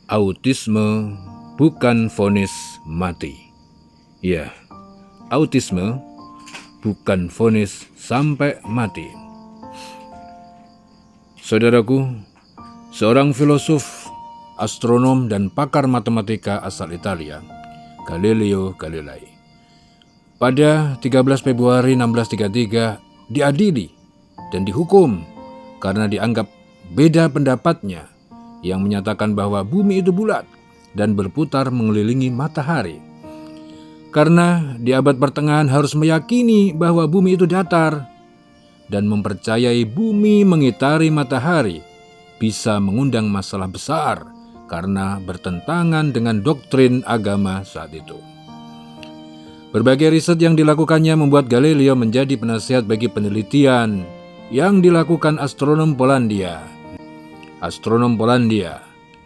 Autisme bukan vonis mati. Ya, autisme bukan vonis sampai mati. Saudaraku, seorang filosof, astronom, dan pakar matematika asal Italia, Galileo Galilei, pada 13 Februari 1633 diadili dan dihukum karena dianggap beda pendapatnya yang menyatakan bahwa bumi itu bulat dan berputar mengelilingi matahari. Karena di abad pertengahan harus meyakini bahwa bumi itu datar dan mempercayai bumi mengitari matahari bisa mengundang masalah besar karena bertentangan dengan doktrin agama saat itu. Berbagai riset yang dilakukannya membuat Galileo menjadi penasihat bagi penelitian yang dilakukan astronom Polandia,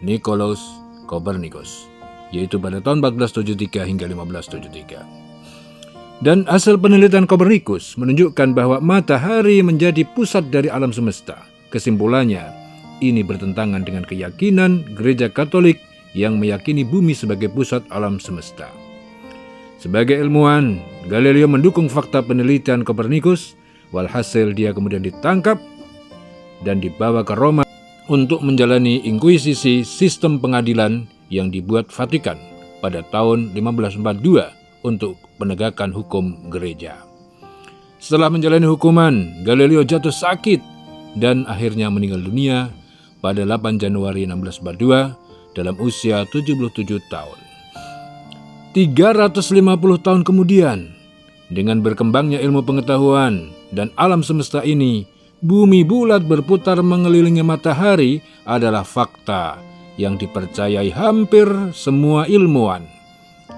Nicolaus Copernicus, yaitu pada tahun 1473 hingga 1573. Dan hasil penelitian Copernicus menunjukkan bahwa matahari menjadi pusat dari alam semesta. Kesimpulannya, ini bertentangan dengan keyakinan Gereja Katolik yang meyakini bumi sebagai pusat alam semesta. Sebagai ilmuwan, Galileo mendukung fakta penelitian Copernicus, walhasil dia kemudian ditangkap dan dibawa ke Roma untuk menjalani inkuisisi sistem pengadilan yang dibuat Vatikan pada tahun 1542 untuk penegakan hukum gereja. Setelah menjalani hukuman, Galileo jatuh sakit dan akhirnya meninggal dunia pada 8 Januari 1642 dalam usia 77 tahun. 350 tahun kemudian, dengan berkembangnya ilmu pengetahuan dan alam semesta ini, bumi bulat berputar mengelilingi matahari adalah fakta yang dipercayai hampir semua ilmuwan.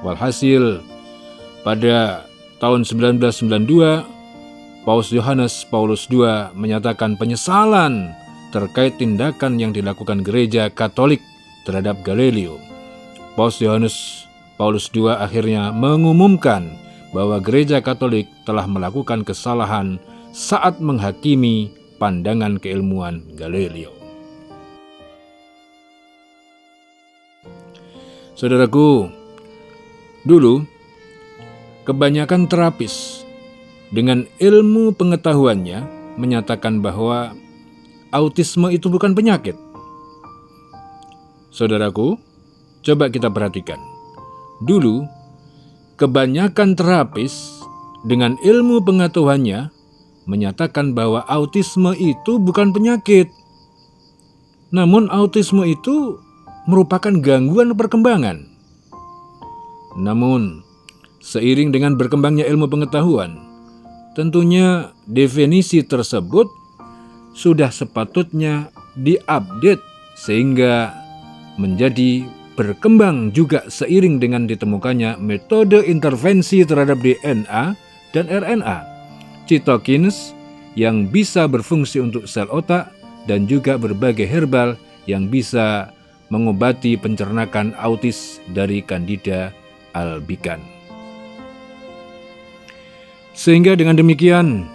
Walhasil, pada tahun 1992, Paus Yohanes Paulus II menyatakan penyesalan terkait tindakan yang dilakukan Gereja Katolik terhadap Galileo. Paus Yohanes Paulus II akhirnya mengumumkan bahwa Gereja Katolik telah melakukan kesalahan saat menghakimi pandangan keilmuan Galileo. Saudaraku, dulu kebanyakan terapis dengan ilmu pengetahuannya menyatakan bahwa autisme itu bukan penyakit. Saudaraku, coba kita perhatikan. Dulu kebanyakan terapis dengan ilmu pengetahuannya menyatakan bahwa autisme itu bukan penyakit. Namun autisme itu merupakan gangguan perkembangan. Namun, seiring dengan berkembangnya ilmu pengetahuan, tentunya definisi tersebut sudah sepatutnya diupdate sehingga menjadi berkembang juga seiring dengan ditemukannya metode intervensi terhadap DNA dan RNA, cytokines yang bisa berfungsi untuk sel otak, dan juga berbagai herbal yang bisa mengobati pencernakan autis dari Candida albicans. Sehingga dengan demikian,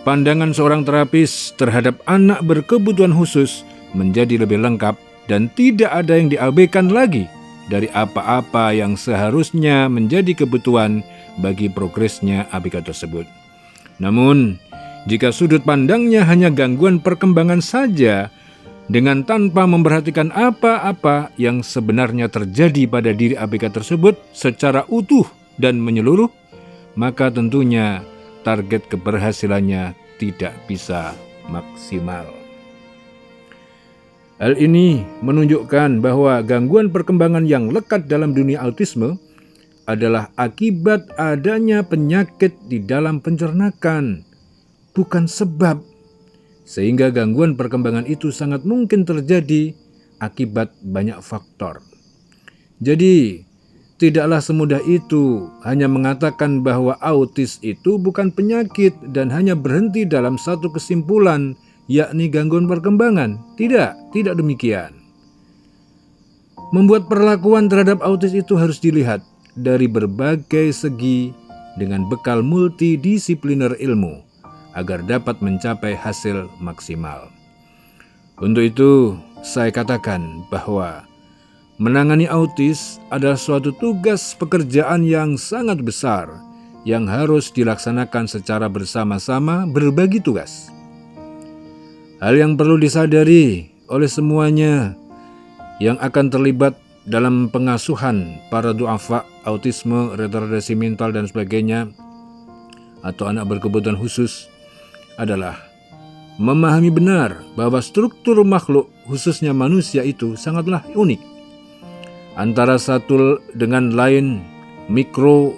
pandangan seorang terapis terhadap anak berkebutuhan khusus menjadi lebih lengkap dan tidak ada yang diabaikan lagi dari apa-apa yang seharusnya menjadi kebutuhan bagi progresnya ABK tersebut. Namun, jika sudut pandangnya hanya gangguan perkembangan saja, dengan tanpa memperhatikan apa-apa yang sebenarnya terjadi pada diri ABK tersebut secara utuh dan menyeluruh, maka tentunya target keberhasilannya tidak bisa maksimal. Hal ini menunjukkan bahwa gangguan perkembangan yang lekat dalam dunia autisme adalah akibat adanya penyakit di dalam pencernaan, bukan sebab. Sehingga gangguan perkembangan itu sangat mungkin terjadi akibat banyak faktor. Jadi, tidaklah semudah itu hanya mengatakan bahwa autis itu bukan penyakit dan hanya berhenti dalam satu kesimpulan, yakni gangguan perkembangan. Tidak demikian. Membuat perlakuan terhadap autis itu harus dilihat dari berbagai segi dengan bekal multidisipliner ilmu agar dapat mencapai hasil maksimal. Untuk itu, saya katakan bahwa menangani autis adalah suatu tugas pekerjaan yang sangat besar yang harus dilaksanakan secara bersama-sama berbagi tugas. Hal yang perlu disadari oleh semuanya yang akan terlibat dalam pengasuhan para duafa, autisme, retardasi mental dan sebagainya, atau anak berkebutuhan khusus adalah memahami benar bahwa struktur makhluk, khususnya manusia itu sangatlah unik. Antara satu dengan lain, mikro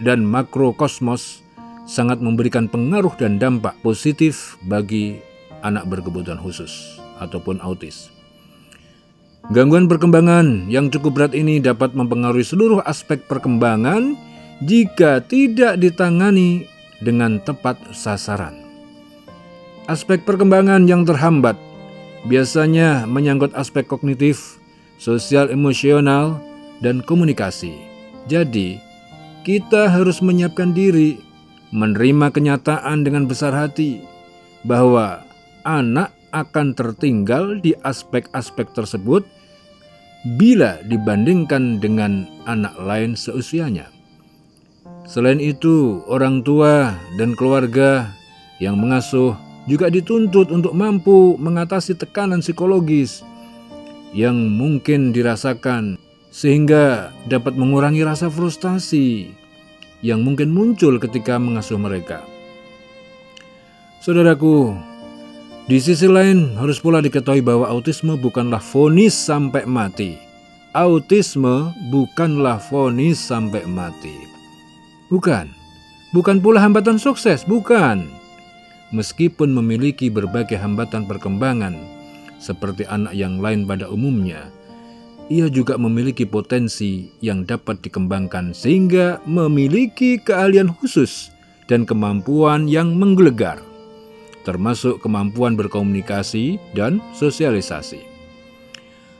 dan makro kosmos sangat memberikan pengaruh dan dampak positif bagi anak berkebutuhan khusus ataupun autis. Gangguan perkembangan yang cukup berat ini dapat mempengaruhi seluruh aspek perkembangan jika tidak ditangani dengan tepat sasaran. Aspek perkembangan yang terhambat biasanya menyangkut aspek kognitif, sosial, emosional, dan komunikasi. Jadi, kita harus menyiapkan diri, menerima kenyataan dengan besar hati bahwa anak akan tertinggal di aspek-aspek tersebut bila dibandingkan dengan anak lain seusianya. Selain itu, orang tua dan keluarga yang mengasuh juga dituntut untuk mampu mengatasi tekanan psikologis yang mungkin dirasakan sehingga dapat mengurangi rasa frustasi yang mungkin muncul ketika mengasuh mereka. Saudaraku, di sisi lain harus pula diketahui bahwa autisme bukanlah vonis sampai mati. Autisme bukanlah vonis sampai mati. Bukan pula hambatan sukses, bukan. Meskipun memiliki berbagai hambatan perkembangan, seperti anak yang lain pada umumnya, ia juga memiliki potensi yang dapat dikembangkan sehingga memiliki keahlian khusus dan kemampuan yang menggelegar, termasuk kemampuan berkomunikasi dan sosialisasi.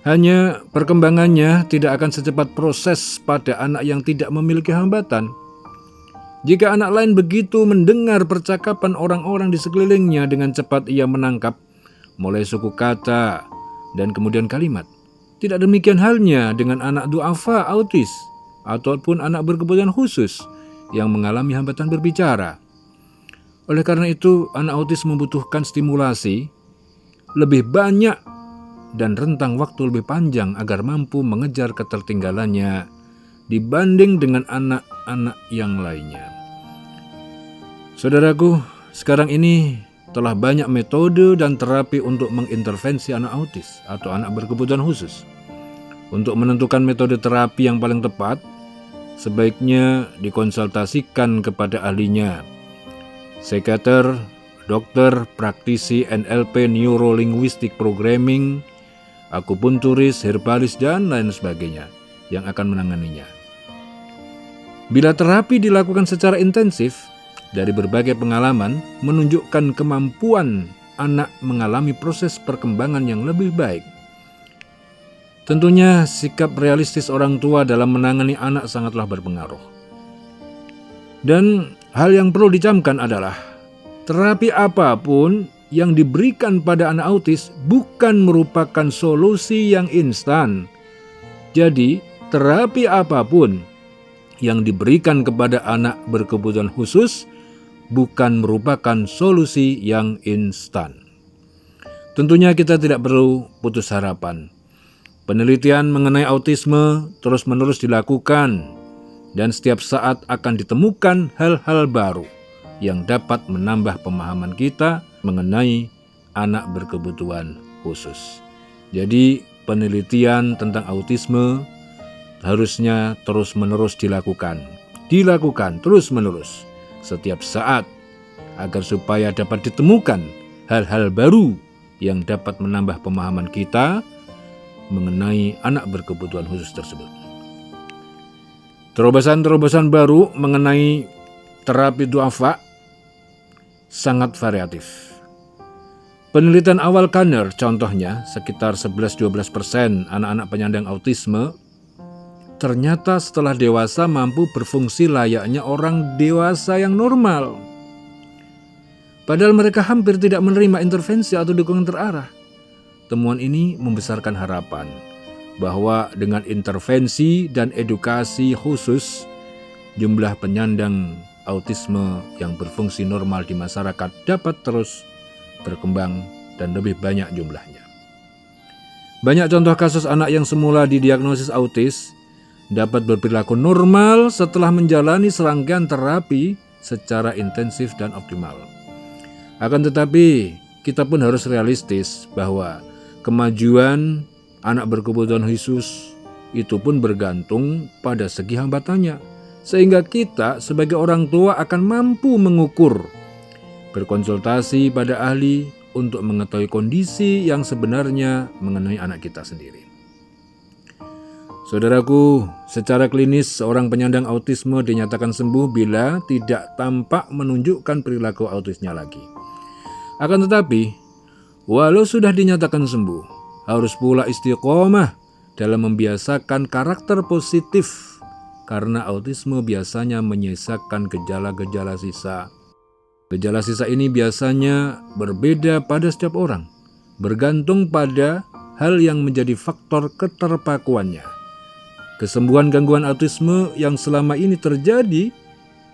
Hanya perkembangannya tidak akan secepat proses pada anak yang tidak memiliki hambatan. Jika anak lain begitu mendengar percakapan orang-orang di sekelilingnya, dengan cepat ia menangkap mulai suku kata dan kemudian kalimat. Tidak demikian halnya dengan anak duafa autis ataupun anak berkebutuhan khusus yang mengalami hambatan berbicara. Oleh karena itu, anak autis membutuhkan stimulasi lebih banyak dan rentang waktu lebih panjang agar mampu mengejar ketertinggalannya dibanding dengan anak-anak yang lainnya. Saudaraku, sekarang ini telah banyak metode dan terapi untuk mengintervensi anak autis atau anak berkebutuhan khusus. Untuk menentukan metode terapi yang paling tepat, sebaiknya dikonsultasikan kepada ahlinya, psikiater, dokter, praktisi NLP, Neuro-Linguistic Programming, akupunturis, herbalis, dan lain sebagainya yang akan menanganinya. Bila terapi dilakukan secara intensif, dari berbagai pengalaman menunjukkan kemampuan anak mengalami proses perkembangan yang lebih baik. Tentunya sikap realistis orang tua dalam menangani anak sangatlah berpengaruh. Dan hal yang perlu dicamkan adalah terapi apapun yang diberikan pada anak autis bukan merupakan solusi yang instan. Jadi, terapi apapun yang diberikan kepada anak berkebutuhan khusus bukan merupakan solusi yang instan. Tentunya kita tidak perlu putus harapan. Penelitian mengenai autisme terus-menerus dilakukan dan setiap saat akan ditemukan hal-hal baru yang dapat menambah pemahaman kita mengenai anak berkebutuhan khusus. Jadi, penelitian tentang autisme harusnya terus-menerus dilakukan terus-menerus setiap saat agar supaya dapat ditemukan hal-hal baru yang dapat menambah pemahaman kita mengenai anak berkebutuhan khusus tersebut. Terobosan-terobosan baru mengenai terapi duafa sangat variatif. Penelitian awal Kanner contohnya sekitar 11-12% anak-anak penyandang autisme ternyata setelah dewasa mampu berfungsi layaknya orang dewasa yang normal. Padahal mereka hampir tidak menerima intervensi atau dukungan terarah. temuan ini membesarkan harapan bahwa dengan intervensi dan edukasi khusus, jumlah penyandang autisme yang berfungsi normal di masyarakat dapat terus berkembang dan lebih banyak jumlahnya. Banyak contoh kasus anak yang semula didiagnosis autis dapat berperilaku normal setelah menjalani serangkaian terapi secara intensif dan optimal. Akan tetapi, kita pun harus realistis bahwa kemajuan anak berkebutuhan khusus itu pun bergantung pada segi hambatannya, sehingga kita sebagai orang tua akan mampu mengukur, berkonsultasi pada ahli untuk mengetahui kondisi yang sebenarnya mengenai anak kita sendiri. Saudaraku, secara klinis seorang penyandang autisme dinyatakan sembuh bila tidak tampak menunjukkan perilaku autisnya lagi. Akan tetapi, walau sudah dinyatakan sembuh, harus pula istiqomah dalam membiasakan karakter positif karena autisme biasanya menyisakan gejala-gejala sisa. Gejala sisa ini biasanya berbeda pada setiap orang, bergantung pada hal yang menjadi faktor keterpakuannya. Kesembuhan gangguan autisme yang selama ini terjadi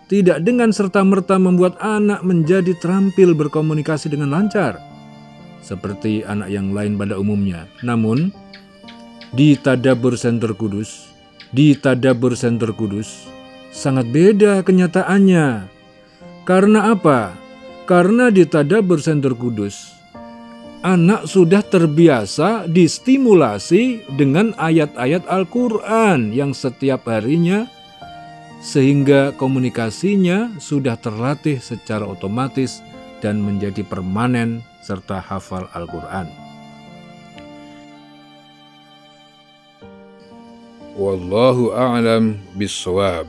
tidak dengan serta-merta membuat anak menjadi terampil berkomunikasi dengan lancar, seperti anak yang lain pada umumnya. Namun, di Tadabbur Center Kudus, sangat beda kenyataannya. Karena apa? Karena di Tadabbur Center Kudus, anak sudah terbiasa distimulasi dengan ayat-ayat Al-Quran yang setiap harinya, sehingga komunikasinya sudah terlatih secara otomatis dan menjadi permanen serta hafal Al-Quran. Wallahu a'lam bishawab.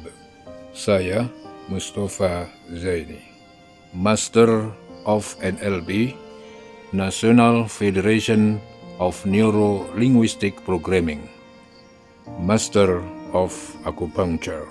Saya Mustafa Zaini, Master of NLP, National Federation of Neuro-Linguistic Programming, Master of Acupuncture.